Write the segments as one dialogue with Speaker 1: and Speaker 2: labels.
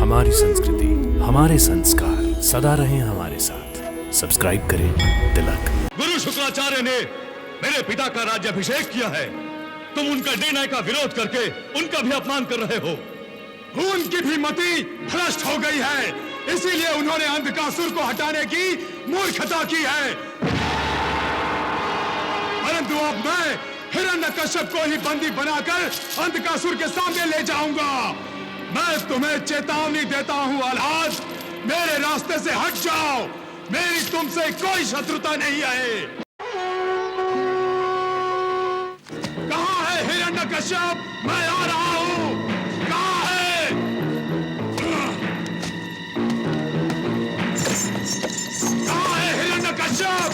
Speaker 1: हमारी संस्कृति, हमारे संस्कार सदा रहें हमारे साथ। सब्सक्राइब करें तिलक।
Speaker 2: गुरु शुक्राचार्य ने मेरे पिता का राज्याभिषेक किया है। तुम उनका निर्णय का विरोध करके उनका भी अपमान कर रहे हो।
Speaker 3: उनकी भी मति भ्रष्ट हो गई है, इसीलिए उन्होंने अंधकासुर को हटाने की मूर्खता की है। परंतु अब मैं हिरण्यकश्यप को ही बंदी बनाकर अंधकासुर के सामने ले जाऊंगा। मैं तुम्हें चेतावनी देता हूं आह्लाद, मेरे रास्ते से हट जाओ। मेरी तुमसे कोई शत्रुता नहीं है। कहां है हिरण्यकश्यप? मैं आ रहा हूं। कहां है? कहां है हिरण्यकश्यप?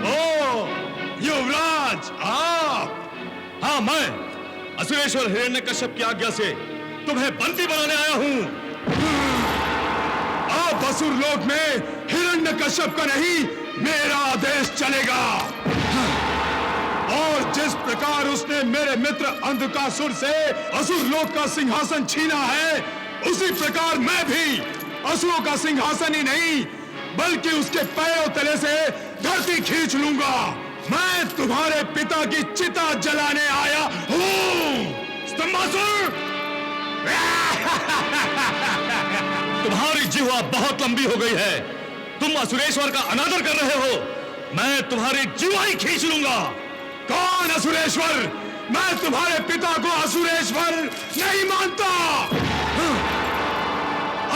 Speaker 2: ओ युवराज, आप? हाँ, मैं असुरेश्वर हिरण्यकश्यप की आज्ञा से तुम्हें बंदी बनाने आया हूं।
Speaker 3: आप असुर लोक में हिरण्यकश्यप का नहीं, मेरा आदेश चलेगा। और जिस प्रकार उसने मेरे मित्र अंधकासुर से असुर लोक का सिंहासन छीना है, उसी प्रकार मैं भी असुरों का सिंहासन ही नहीं बल्कि उसके पैरों तले से धरती खींच लूंगा। मैं तुम्हारे पिता की चिता जलाने आया हूं।
Speaker 2: स्तंभासुर! तुम्हारी जिह्वा बहुत लंबी हो गई है। तुम असुरेश्वर का अनादर कर रहे हो। मैं तुम्हारी जिह्वा ही खींच लूंगा।
Speaker 3: कौन असुरेश्वर? मैं तुम्हारे पिता को असुरेश्वर नहीं मानता।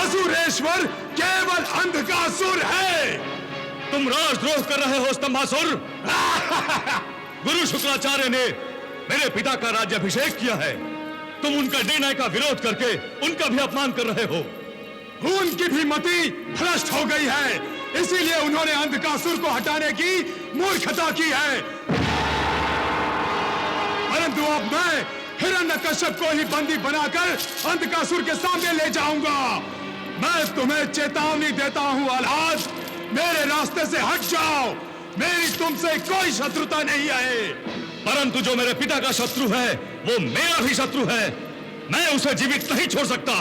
Speaker 3: असुरेश्वर केवल अंधकासुर है।
Speaker 2: तुम राजद्रोह कर रहे हो स्तंभासुर। गुरु शुक्राचार्य ने मेरे पिता का राज्याभिषेक किया है। तुम उनका निर्णय का विरोध करके उनका भी अपमान कर रहे हो।
Speaker 3: उनकी भी मति भ्रष्ट हो गई है, इसीलिए उन्होंने अंधकासुर को हटाने की मूर्खता की है। परंतु अब मैं हिरण्यकश्यप को ही बंदी बनाकर अंधकासुर के सामने ले जाऊंगा। मैं तुम्हें चेतावनी देता हूं आह्लाद, मेरे रास्ते से हट जाओ। मेरी तुमसे कोई शत्रुता नहीं है।
Speaker 2: परंतु जो मेरे पिता का शत्रु है वो मेरा भी शत्रु है। मैं उसे जीवित नहीं छोड़ सकता।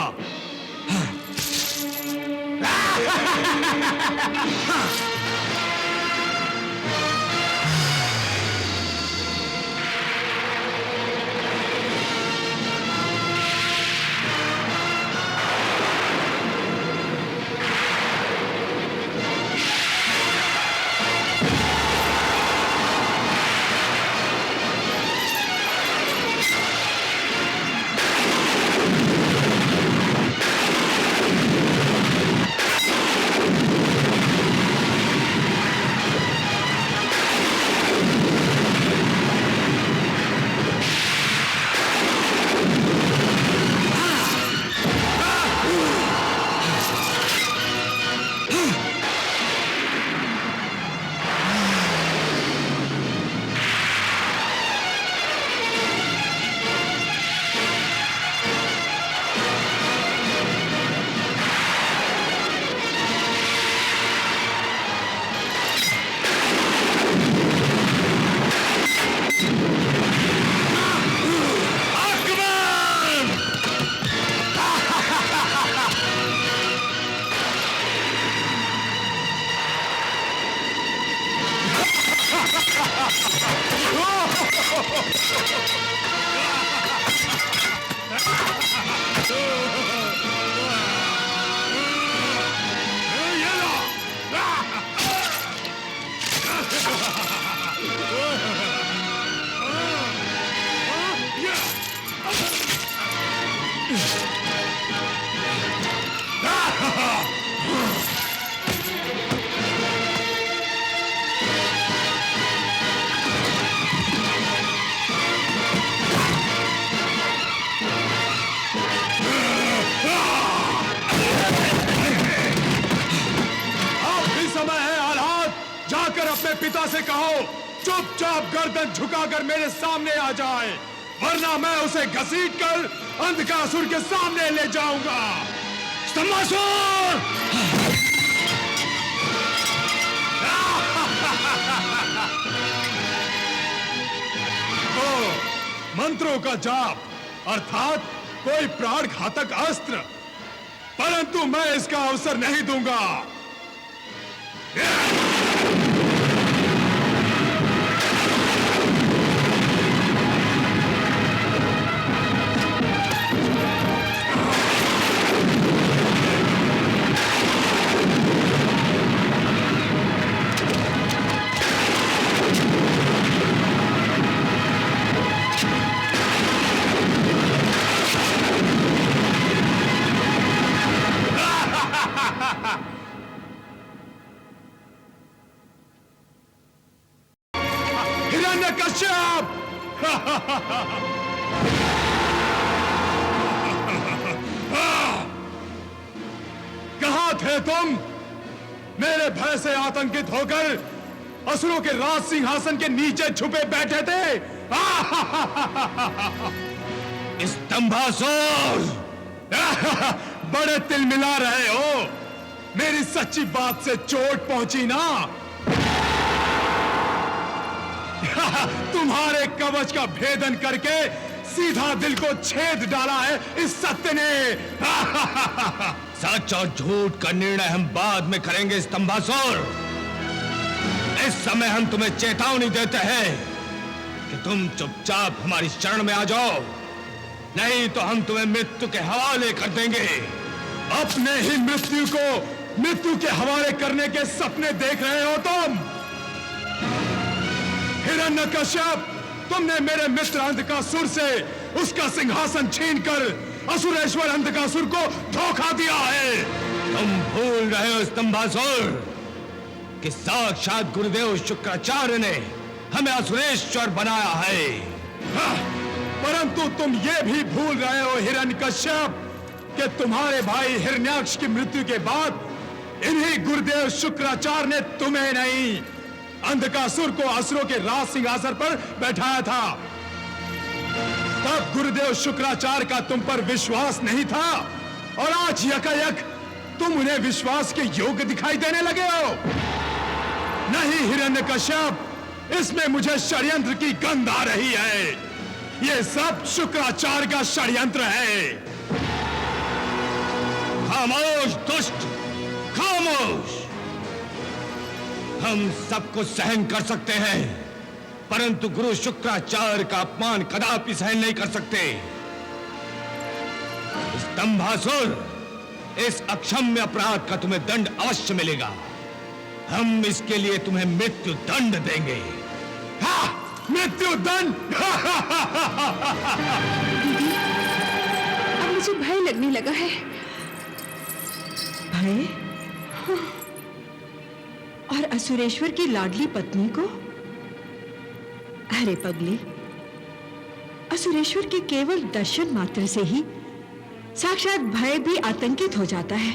Speaker 3: अपने पिता से कहो चुपचाप गर्दन झुकाकर मेरे सामने आ जाए, वरना मैं उसे घसीटकर अंधकासुर के सामने ले जाऊंगा।
Speaker 2: स्तंभासुर!
Speaker 3: ओ मंत्रों का जाप, अर्थात कोई प्राण घातक अस्त्र, परंतु मैं इसका अवसर नहीं दूंगा। हिरण्यकश्यप! कहां थे तुम? मेरे भय से आतंकित होकर असुरों के राज सिंहासन के नीचे छुपे बैठे थे।
Speaker 2: स्तंभासुर!
Speaker 3: बड़े तिल मिला रहे हो। मेरी सच्ची बात से चोट पहुंची ना? तुम्हारे कवच का भेदन करके सीधा दिल को छेद डाला है इस सत्य ने।
Speaker 2: सच और झूठ का निर्णय हम बाद में करेंगे स्तंभासुर। इस समय हम तुम्हें चेतावनी देते हैं कि तुम चुपचाप हमारी शरण में आ जाओ, नहीं तो हम तुम्हें मृत्यु के हवाले कर देंगे।
Speaker 3: अपने ही मृत्यु को मृत्यु के हवाले करने के सपने देख रहे हो तुम। हिरण्यकश्यप, तुमने मेरे मित्र अंधकासुर से उसका सिंहासन छीनकर असुरेश्वर अंधकासुर को धोखा दिया है।
Speaker 2: तुम भूल रहे हो स्तंभासुर कि साक्षात गुरुदेव शुक्राचार्य ने हमें असुरेश्वर बनाया है।
Speaker 3: परंतु तुम ये भी भूल रहे हो हिरण्यकश्यप कि तुम्हारे भाई हिरण्याक्ष की मृत्यु के बाद इन्हीं गुरुदेव शुक्राचार्य ने तुम्हें नहीं, अंधकासुर को असुरों के राज सिंहासन पर बैठाया था। तब गुरुदेव शुक्राचार्य का तुम पर विश्वास नहीं था और आज यकायक तुम उन्हें विश्वास के योग्य दिखाई देने लगे हो। नहीं हिरण्यकश्यप, इसमें मुझे षड्यंत्र की गंध आ रही है। यह सब शुक्राचार्य का षड्यंत्र है।
Speaker 2: खामोश दुष्ट, खामोश! हम सबको सहन कर सकते हैं, परंतु गुरु शुक्राचार्य का अपमान कदापि सहन नहीं कर सकते। स्तंभासुर, इस अक्षम्य अपराध का तुम्हें दंड अवश्य मिलेगा। हम इसके लिए तुम्हें मृत्यु दंड देंगे।
Speaker 3: मृत्यु दंड!
Speaker 4: दीदी, अब मुझे भय लगने लगा है। भय? हाँ। और असुरेश्वर की लाडली पत्नी को? अरे पगली, असुरेश्वर के केवल दर्शन मात्र से ही साक्षात भय भी आतंकित हो जाता है,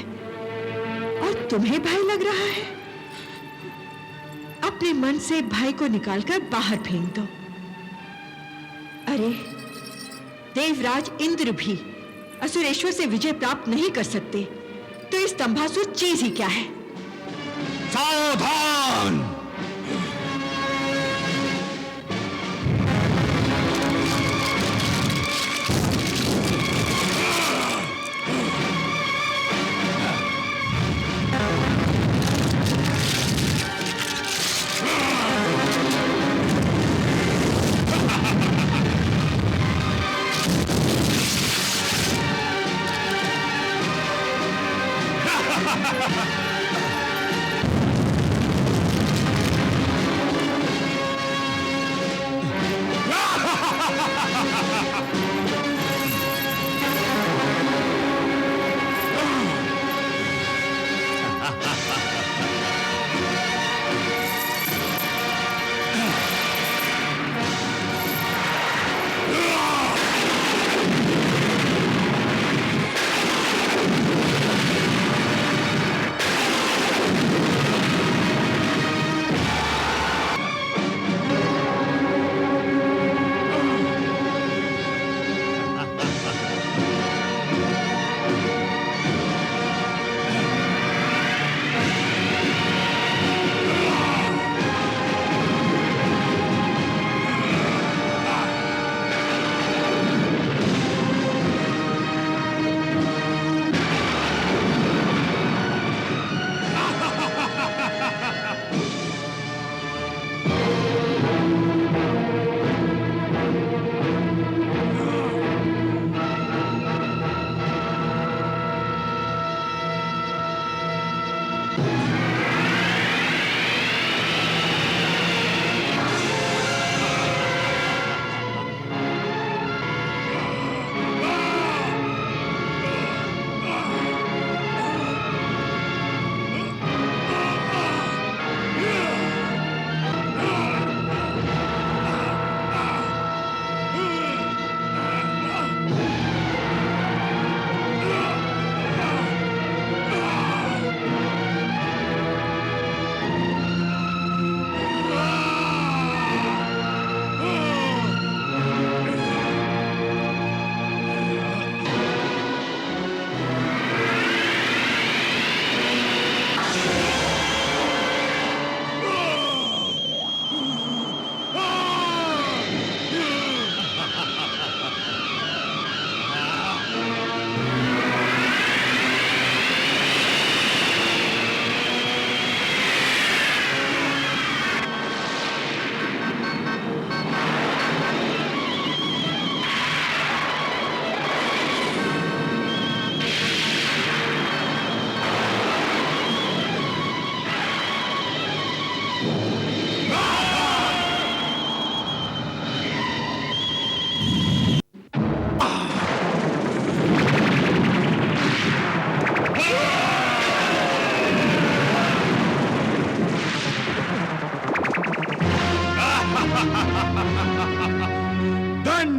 Speaker 4: और तुम्हें भय लग रहा है? अपने मन से भय को निकालकर बाहर फेंक दो। अरे, देवराज इंद्र भी असुरेश्वर से विजय प्राप्त नहीं कर सकते, तो इस स्तंभासुर चीज ही क्या है?
Speaker 2: सावधान!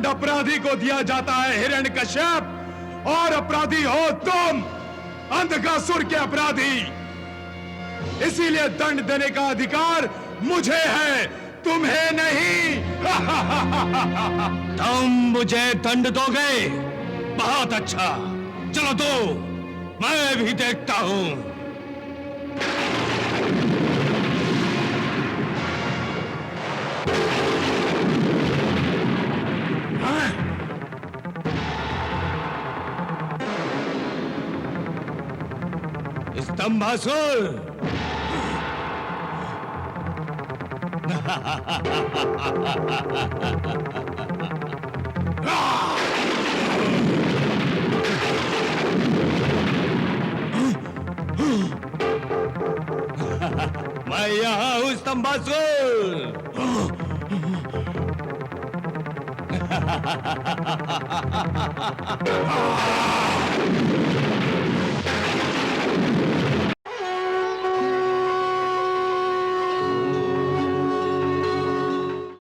Speaker 3: दंड अपराधी को दिया जाता है हिरण्यकश्यप, और अपराधी हो तुम, अंधकासुर के अपराधी। इसीलिए दंड देने का अधिकार मुझे है, तुम्हें नहीं।
Speaker 2: तुम मुझे दंड दोगे? बहुत अच्छा, चलो दो, मैं भी देखता हूं। स्तंभासुर, मैं यहाँ हूँ स्तंभासुर।